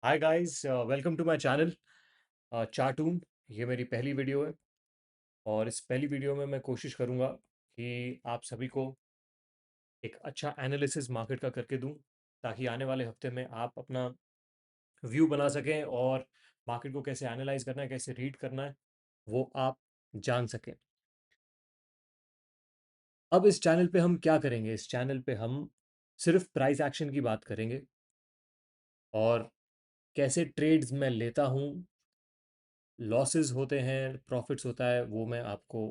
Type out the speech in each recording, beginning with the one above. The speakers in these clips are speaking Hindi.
Hi guys, welcome to my channel Chartoon. ये मेरी पहली वीडियो है और इस पहली वीडियो में मैं कोशिश करूँगा कि आप सभी को एक अच्छा एनालिसिस मार्केट का करके दूं, ताकि आने वाले हफ्ते में आप अपना व्यू बना सकें और मार्केट को कैसे एनालाइज करना है, कैसे रीड करना है, वो आप जान सकें। अब इस चैनल पे हम क्या करेंगे? इस चैनल पे हम सिर्फ प्राइस एक्शन की बात करेंगे और कैसे ट्रेड्स मैं लेता हूँ, लॉसेस होते हैं, प्रॉफिट्स होता है, वो मैं आपको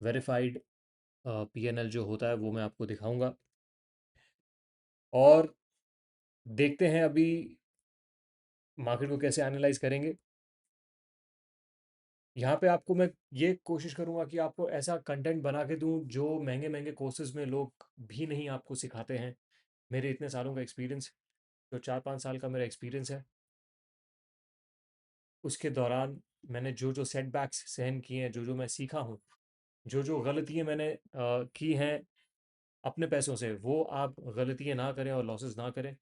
वेरीफाइड पीएनएल जो होता है वो मैं आपको दिखाऊंगा। और देखते हैं अभी मार्केट को कैसे एनालाइज करेंगे। यहाँ पे आपको मैं ये कोशिश करूँगा कि आपको ऐसा कंटेंट बना के दूँ जो महंगे महंगे कोर्सेज में लोग भी नहीं आपको सिखाते हैं। मेरे इतने सालों का एक्सपीरियंस, जो 4-5 साल का मेरा एक्सपीरियंस है, उसके दौरान मैंने जो जो सेटबैक्स सहन किए हैं, जो जो मैं सीखा हूँ, जो जो गलतियाँ मैंने की हैं अपने पैसों से, वो आप गलतियाँ ना करें और लॉसेस ना करें।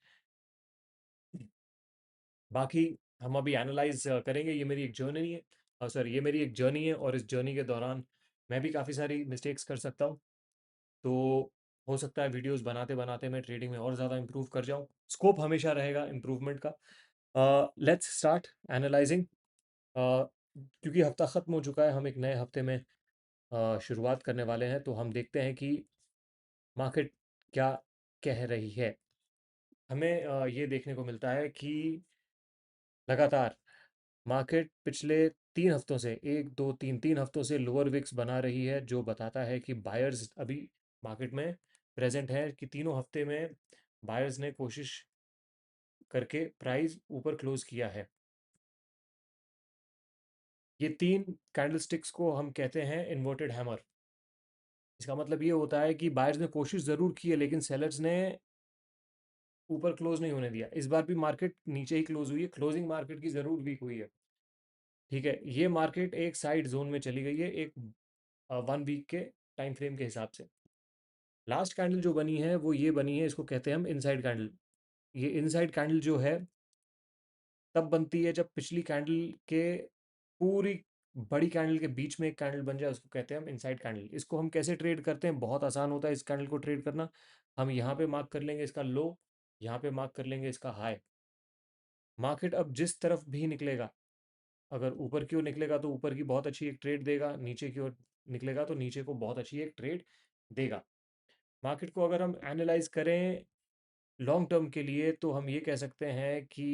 बाकी हम अभी एनालाइज करेंगे। ये मेरी एक जर्नी है, सॉरी, ये मेरी एक जर्नी है और इस जर्नी के दौरान मैं भी काफ़ी सारी मिस्टेक्स कर सकता हूँ। तो हो सकता है वीडियोस बनाते बनाते मैं ट्रेडिंग में और ज़्यादा इंप्रूव कर जाऊँ। स्कोप हमेशा रहेगा इम्प्रूवमेंट का। Let's start analysing. क्योंकि हफ्ता ख़त्म हो चुका है, हम एक नए हफ्ते में शुरुआत करने वाले हैं, तो हम देखते हैं कि मार्केट क्या कह रही है। हमें ये देखने को मिलता है कि लगातार मार्केट पिछले 3 हफ्तों से, एक दो तीन तीन हफ्तों से लोअर विक्स बना रही है, जो बताता है कि बायर्स अभी मार्केट में प्रेजेंट है, कि तीनों हफ्ते में बायर्स ने कोशिश करके प्राइस ऊपर क्लोज किया है। ये तीन कैंडलस्टिक्स को हम कहते हैं इन्वर्टेड हैमर। इसका मतलब ये होता है कि बायर्स ने कोशिश ज़रूर की है, लेकिन सेलर्स ने ऊपर क्लोज नहीं होने दिया। इस बार भी मार्केट नीचे ही क्लोज हुई है, क्लोजिंग मार्केट की ज़रूर वीक हुई है। ठीक है, ये मार्केट एक साइड जोन में चली गई है, एक 1 वीक के टाइम फ्रेम के हिसाब से। लास्ट कैंडल जो बनी है वो ये बनी है, इसको कहते हैं हम इनसाइड कैंडल। ये इनसाइड कैंडल जो है तब बनती है जब पिछली कैंडल के पूरी बड़ी कैंडल के बीच में एक कैंडल बन जाए, उसको कहते हैं हम इनसाइड कैंडल। इसको हम कैसे ट्रेड करते हैं? बहुत आसान होता है इस कैंडल को ट्रेड करना। हम यहाँ पे मार्क कर लेंगे इसका लो, यहाँ पे मार्क कर लेंगे इसका हाई। मार्केट अब जिस तरफ भी निकलेगा, अगर ऊपर की ओर निकलेगा तो ऊपर की बहुत अच्छी एक ट्रेड देगा, नीचे की ओर निकलेगा तो नीचे को बहुत अच्छी एक ट्रेड देगा। मार्केट को अगर हम एनालाइज करें लॉन्ग टर्म के लिए, तो हम ये कह सकते हैं कि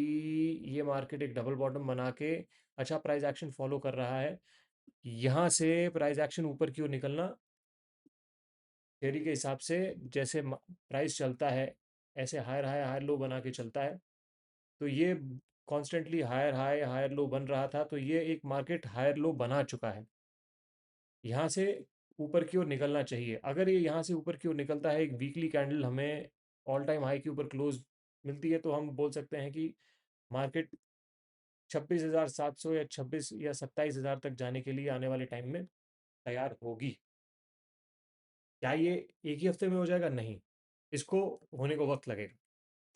ये मार्केट एक डबल बॉटम बना के अच्छा प्राइस एक्शन फॉलो कर रहा है। यहाँ से प्राइस एक्शन ऊपर की ओर निकलना थियरी के हिसाब से, जैसे प्राइस चलता है ऐसे हायर हाई हायर लो बना के चलता है। तो ये constantly higher high higher low बन रहा था, तो ये एक मार्केट हायर लो बना चुका है। यहाँ से ऊपर की ओर निकलना चाहिए। अगर ये यहाँ से ऊपर की ओर निकलता है, एक वीकली कैंडल हमें ऑल टाइम हाई के ऊपर क्लोज मिलती है, तो हम बोल सकते हैं कि मार्केट 26,700 या 26 या 27,000 तक जाने के लिए आने वाले टाइम में तैयार होगी। क्या ये एक ही हफ्ते में हो जाएगा? नहीं, इसको होने को वक्त लगेगा,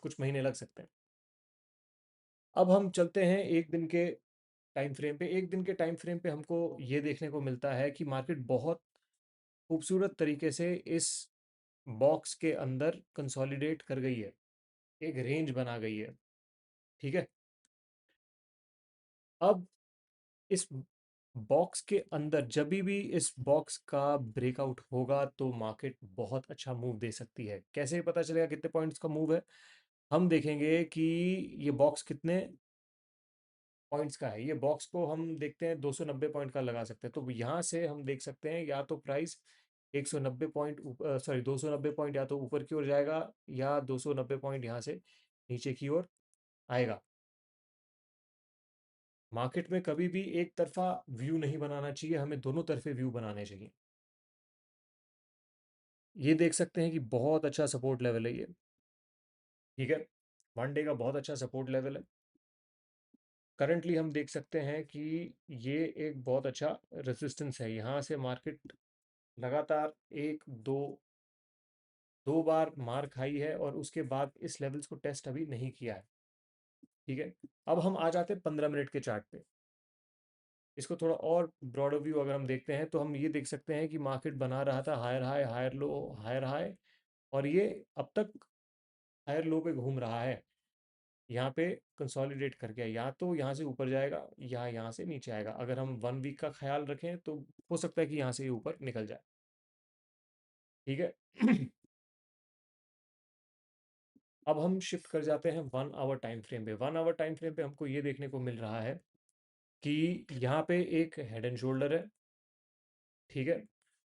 कुछ महीने लग सकते हैं। अब हम चलते हैं एक दिन के टाइम फ्रेम पे। एक दिन के टाइम फ्रेम पे हमको ये देखने को मिलता है कि मार्केट बहुत खूबसूरत तरीके से इस बॉक्स के अंदर कंसोलिडेट कर गई है, एक रेंज बना गई है। ठीक है, अब इस बॉक्स के अंदर जब भी इस बॉक्स का ब्रेकआउट होगा तो मार्केट बहुत अच्छा मूव दे सकती है। कैसे पता चलेगा कितने पॉइंट्स का मूव है? हम देखेंगे कि ये बॉक्स कितने पॉइंट्स का है। ये बॉक्स को हम देखते हैं 290 पॉइंट का लगा सकते हैं, तो यहाँ से हम देख सकते हैं या तो प्राइस 190 पॉइंट, सॉरी 290 पॉइंट या तो ऊपर की ओर जाएगा, या 290 पॉइंट यहाँ से नीचे की ओर आएगा। मार्केट में कभी भी एक तरफा व्यू नहीं बनाना चाहिए, हमें दोनों तरफे व्यू बनाने चाहिए। ये देख सकते हैं कि बहुत अच्छा सपोर्ट लेवल है ये। ठीक है, 1 डे का बहुत अच्छा सपोर्ट लेवल है। करंटली हम देख सकते हैं कि ये एक बहुत अच्छा रेजिस्टेंस है। यहाँ से मार्केट लगातार एक दो दो बार मार खाई है और उसके बाद इस लेवल्स को टेस्ट अभी नहीं किया है। ठीक है। अब हम आ जाते हैं 15 मिनट के चार्ट पे। इसको थोड़ा और ब्रॉडर व्यू अगर हम देखते हैं तो हम ये देख सकते हैं कि मार्केट बना रहा था higher high higher low higher high, और ये अब तक हायर लो पे घूम रहा है। यहाँ पे कंसोलिडेट कर गया, या तो यहाँ से ऊपर जाएगा या यहाँ से नीचे आएगा। अगर हम 1 वीक का ख्याल रखें तो हो सकता है कि यहाँ से ये ऊपर निकल जाए। ठीक है। अब हम शिफ्ट कर जाते हैं 1 आवर टाइम फ्रेम पे। 1 आवर टाइम फ्रेम पे हमको ये देखने को मिल रहा है कि यहाँ पे एक हेड एंड शोल्डर है। ठीक है।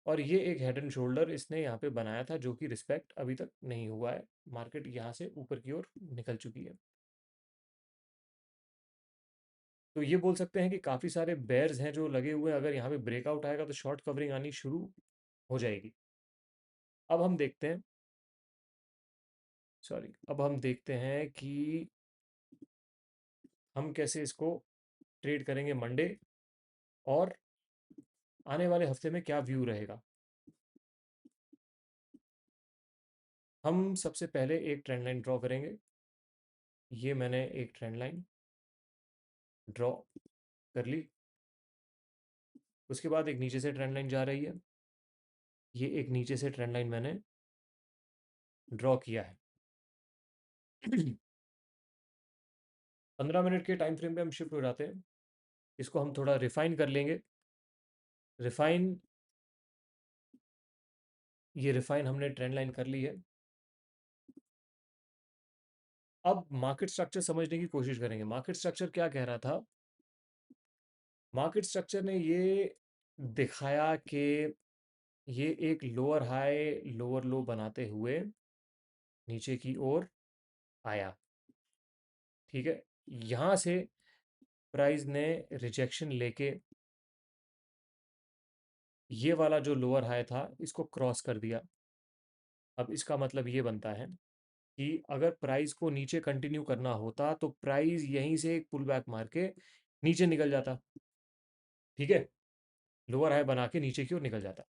और ये एक हेड एंड शोल्डर इसने यहाँ पे बनाया था, जो कि रिस्पेक्ट अभी तक नहीं हुआ है। मार्केट यहाँ से ऊपर की ओर निकल चुकी है। तो ये बोल सकते हैं कि काफ़ी सारे बेयर्स हैं जो लगे हुए हैं। अगर यहाँ पे ब्रेकआउट आएगा तो शॉर्ट कवरिंग आनी शुरू हो जाएगी। अब हम देखते हैं, सॉरी, अब हम देखते हैं कि हम कैसे इसको ट्रेड करेंगे मंडे, और आने वाले हफ्ते में क्या व्यू रहेगा। हम सबसे पहले एक ट्रेंड लाइन ड्रॉ करेंगे। ये मैंने एक ट्रेंड लाइन ड्रॉ कर ली। उसके बाद एक नीचे से ट्रेंड लाइन जा रही है। ये एक नीचे से ट्रेंड लाइन मैंने ड्रॉ किया है। 15 मिनट के टाइम फ्रेम पे हम शिफ्ट हो जाते हैं। इसको हम थोड़ा रिफाइन कर लेंगे। रिफाइन, ये रिफाइन हमने ट्रेंड लाइन कर ली है। अब मार्केट स्ट्रक्चर समझने की कोशिश करेंगे। मार्केट स्ट्रक्चर क्या कह रहा था? मार्केट स्ट्रक्चर ने ये दिखाया कि ये एक लोअर हाई लोअर लो बनाते हुए नीचे की ओर आया। ठीक है। यहाँ से प्राइस ने रिजेक्शन लेके ये वाला जो लोअर हाई था इसको क्रॉस कर दिया। अब इसका मतलब ये बनता है कि अगर प्राइस को नीचे कंटिन्यू करना होता तो प्राइस यहीं से एक पुल बैक मार के नीचे निकल जाता। ठीक है। लोअर हाई बना के नीचे की ओर निकल जाता।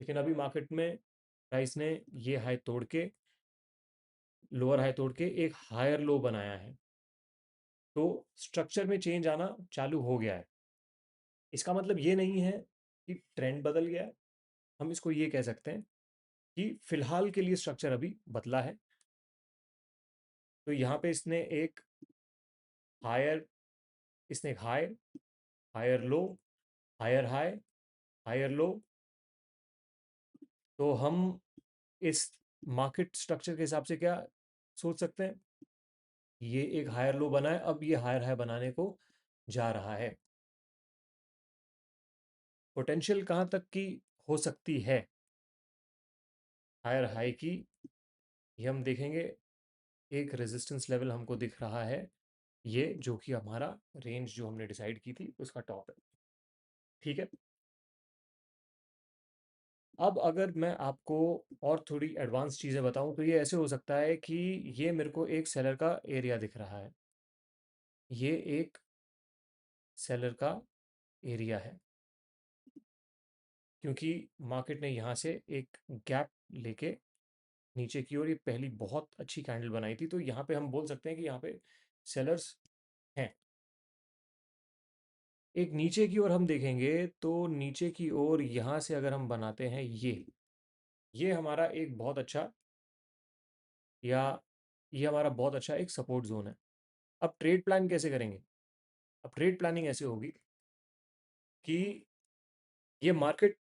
लेकिन अभी मार्केट में प्राइस ने ये हाई तोड़ के, लोअर हाई तोड़ के एक हायर लो बनाया है। तो स्ट्रक्चर में चेंज आना चालू हो गया है। इसका मतलब ये नहीं है कि ट्रेंड बदल गया है। हम इसको ये कह सकते हैं कि फिलहाल के लिए स्ट्रक्चर अभी बदला है। तो यहाँ पे हायर इसने एक high, higher low, higher high, higher low. तो हम इस मार्केट स्ट्रक्चर के हिसाब से क्या सोच सकते हैं? ये एक हायर लो बना है, अब ये हायर हाई बनाने को जा रहा है। पोटेंशियल कहाँ तक की हो सकती है हायर हाई की, ये हम देखेंगे। एक रेजिस्टेंस लेवल हमको दिख रहा है, ये जो कि हमारा रेंज जो हमने डिसाइड की थी उसका टॉप है। ठीक है। अब अगर मैं आपको और थोड़ी एडवांस चीज़ें बताऊं तो ये ऐसे हो सकता है कि ये मेरे को एक सेलर का एरिया दिख रहा है। ये एक सेलर का एरिया है, क्योंकि मार्केट ने यहाँ से एक गैप लेके नीचे की ओर ये पहली बहुत अच्छी कैंडल बनाई थी। तो यहाँ पे हम बोल सकते हैं कि यहाँ पे सेलर्स हैं। एक नीचे की ओर हम देखेंगे तो नीचे की ओर यहाँ से अगर हम बनाते हैं ये हमारा एक बहुत अच्छा, या ये हमारा बहुत अच्छा एक सपोर्ट जोन है। अब ट्रेड प्लान कैसे करेंगे? अब ट्रेड प्लानिंग ऐसे होगी कि ये मार्केट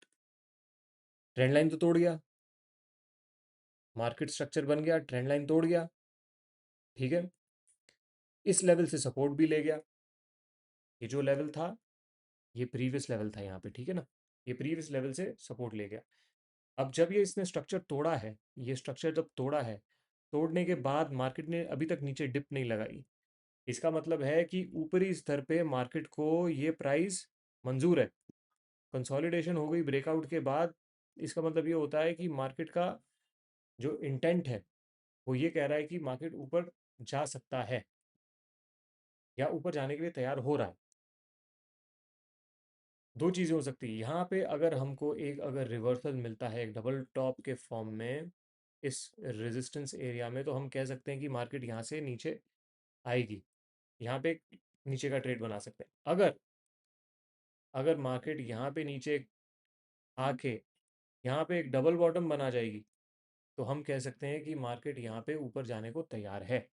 ट्रेंड लाइन तो तोड़ गया, मार्केट स्ट्रक्चर बन गया, ट्रेंड लाइन तोड़ गया। ठीक है। इस लेवल से सपोर्ट भी ले गया। ये जो लेवल था ये प्रीवियस लेवल था यहाँ पे। ठीक है ना, ये प्रीवियस लेवल से सपोर्ट ले गया। अब जब ये इसने स्ट्रक्चर तोड़ा है, ये स्ट्रक्चर जब तोड़ा है, तोड़ने के बाद मार्केट ने अभी तक नीचे डिप नहीं लगाई। इसका मतलब है कि ऊपरी स्तर पे मार्केट को ये प्राइस मंजूर है। कंसोलिडेशन हो गई ब्रेकआउट के बाद। इसका मतलब ये होता है कि मार्केट का जो इंटेंट है वो ये कह रहा है कि मार्केट ऊपर जा सकता है या ऊपर जाने के लिए तैयार हो रहा है। दो चीज़ें हो सकती है यहाँ पे। अगर हमको एक अगर रिवर्सल मिलता है एक डबल टॉप के फॉर्म में इस रेजिस्टेंस एरिया में, तो हम कह सकते हैं कि मार्केट यहाँ से नीचे आएगी। यहाँ पे नीचे का ट्रेड बना सकते हैं। अगर अगर मार्केट यहाँ पे नीचे आके यहाँ पे एक डबल बॉटम बना जाएगी, तो हम कह सकते हैं कि मार्केट यहाँ पे ऊपर जाने को तैयार है।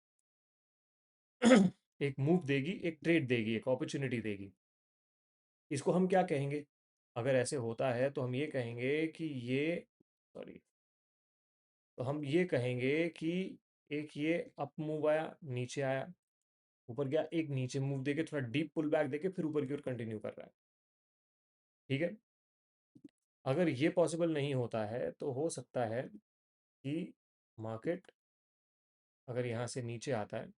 एक मूव देगी, एक ट्रेड देगी, एक अपॉर्चुनिटी देगी। इसको हम क्या कहेंगे? अगर ऐसे होता है तो हम ये कहेंगे कि ये, सॉरी, तो हम ये कहेंगे कि एक ये अप मूव आया, नीचे आया, ऊपर गया, एक नीचे मूव देके थोड़ा डीप पुल बैक देके फिर ऊपर की ओर कंटिन्यू कर रहा है। ठीक है। अगर ये पॉसिबल नहीं होता है तो हो सकता है कि मार्केट अगर यहाँ से नीचे आता है,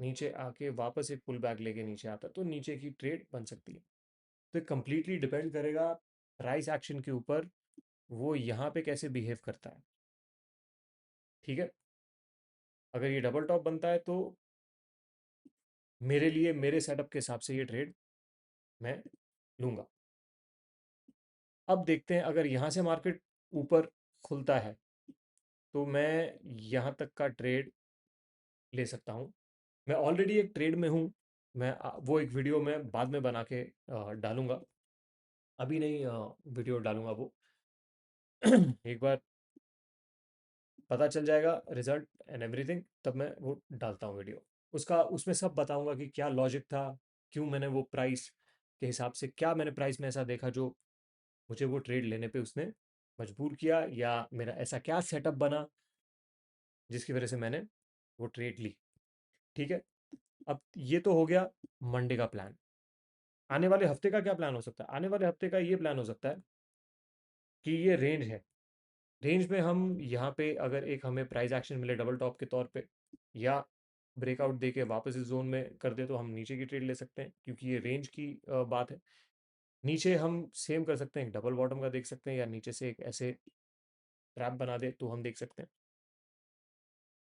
नीचे आके वापस एक पुल बैक लेके नीचे आता है, तो नीचे की ट्रेड बन सकती है। तो कंप्लीटली डिपेंड करेगा प्राइस एक्शन के ऊपर, वो यहाँ पे कैसे बिहेव करता है। ठीक है। अगर ये डबल टॉप बनता है तो मेरे लिए, मेरे सेटअप के हिसाब से ये ट्रेड मैं लूँगा। अब देखते हैं, अगर यहाँ से मार्केट ऊपर खुलता है तो मैं यहाँ तक का ट्रेड ले सकता हूँ। मैं ऑलरेडी एक ट्रेड में हूँ। मैं वो एक वीडियो में बाद में बना के डालूंगा, अभी नहीं वीडियो डालूंगा वो। एक बार पता चल जाएगा रिजल्ट एंड एवरीथिंग, तब मैं वो डालता हूँ वीडियो। उसका उसमें सब बताऊंगा कि क्या लॉजिक था, क्यों मैंने वो प्राइस के हिसाब से, क्या मैंने प्राइस में ऐसा देखा जो मुझे वो ट्रेड लेने पे उसने मजबूर किया, या मेरा ऐसा क्या सेटअप बना जिसकी वजह से मैंने वो ट्रेड ली। ठीक है। अब ये तो हो गया मंडे का प्लान। आने वाले हफ्ते का क्या प्लान हो सकता है? आने वाले हफ्ते का ये प्लान हो सकता है कि ये रेंज है, रेंज में हम यहाँ पे अगर एक हमें प्राइस एक्शन मिले डबल टॉप के तौर पे, या ब्रेकआउट दे के वापस इस जोन में कर दे, तो हम नीचे की ट्रेड ले सकते हैं, क्योंकि ये रेंज की बात है। नीचे हम सेम कर सकते हैं, डबल बॉटम का देख सकते हैं, या नीचे से एक ऐसे ट्रैप बना दे तो हम देख सकते हैं।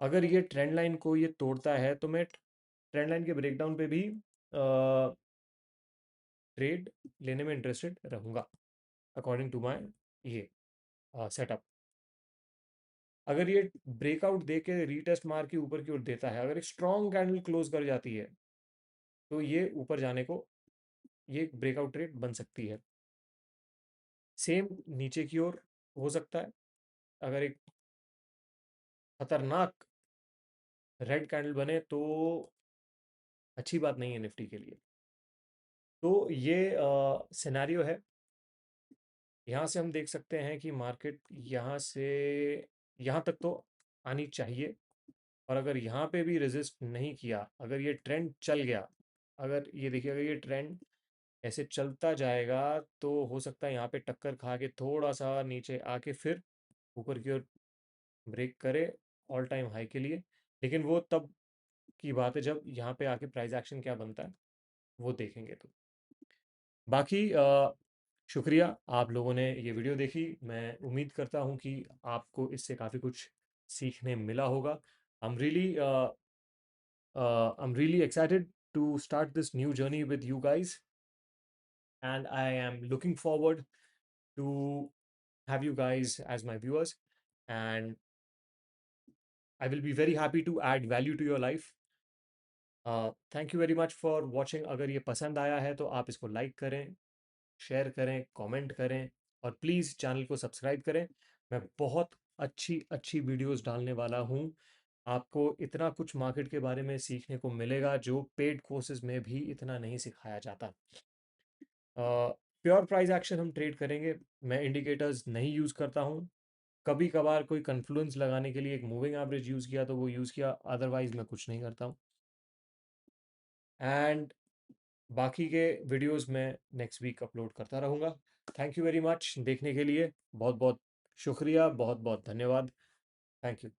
अगर ये ट्रेंड लाइन को ये तोड़ता है तो मैं ट्रेंड लाइन के ब्रेकडाउन पे भी ट्रेड लेने में इंटरेस्टेड रहूँगा, अकॉर्डिंग टू माई ये सेटअप। अगर ये ब्रेकआउट दे के रीटेस्ट मार के ऊपर की ओर देता है, अगर एक स्ट्रॉन्ग कैंडल क्लोज कर जाती है, तो ये ऊपर जाने को ये एक ब्रेकआउट ट्रेड बन सकती है। सेम नीचे की ओर हो सकता है, अगर एक खतरनाक रेड कैंडल बने तो अच्छी बात नहीं है निफ्टी के लिए। तो ये सिनेरियो है। यहाँ से हम देख सकते हैं कि मार्केट यहाँ से यहाँ तक तो आनी चाहिए, और अगर यहाँ पे भी रेजिस्ट नहीं किया, अगर ये ट्रेंड चल गया, अगर ये देखिए, अगर ये ट्रेंड ऐसे चलता जाएगा, तो हो सकता है यहाँ पे टक्कर खा के थोड़ा सा नीचे आके फिर ऊपर की ओर ब्रेक करे ऑल टाइम हाई के लिए। लेकिन वो तब की बात है जब यहाँ पे आके प्राइस एक्शन क्या बनता है वो देखेंगे। तो बाकी शुक्रिया आप लोगों ने ये वीडियो देखी। मैं उम्मीद करता हूँ कि आपको इससे काफ़ी कुछ सीखने मिला होगा। I'm really I'm really excited to start this new journey with you guys, and I am looking forward to have you guys as my viewers, and I will be very happy to add value to your life. Thank you very much for watching. अगर ये पसंद आया है तो आप इसको लाइक करें, शेयर करें, कमेंट करें, और प्लीज़ चैनल को सब्सक्राइब करें। मैं बहुत अच्छी अच्छी वीडियोस डालने वाला हूँ। आपको इतना कुछ मार्केट के बारे में सीखने को मिलेगा जो पेड कोर्सेज में भी इतना नहीं सिखाया जाता। प्योर प्राइस एक्शन हम ट्रेड करेंगे। मैं इंडिकेटर्स नहीं यूज़ करता हूँ। कभी कभार कोई कन्फ्लुएंस लगाने के लिए एक मूविंग एवरेज यूज़ किया तो वो यूज़ किया, अदरवाइज मैं कुछ नहीं करता हूँ। एंड बाकी के वीडियोस मैं नेक्स्ट वीक अपलोड करता रहूँगा। थैंक यू वेरी मच देखने के लिए। बहुत बहुत शुक्रिया, बहुत बहुत धन्यवाद। Thank you.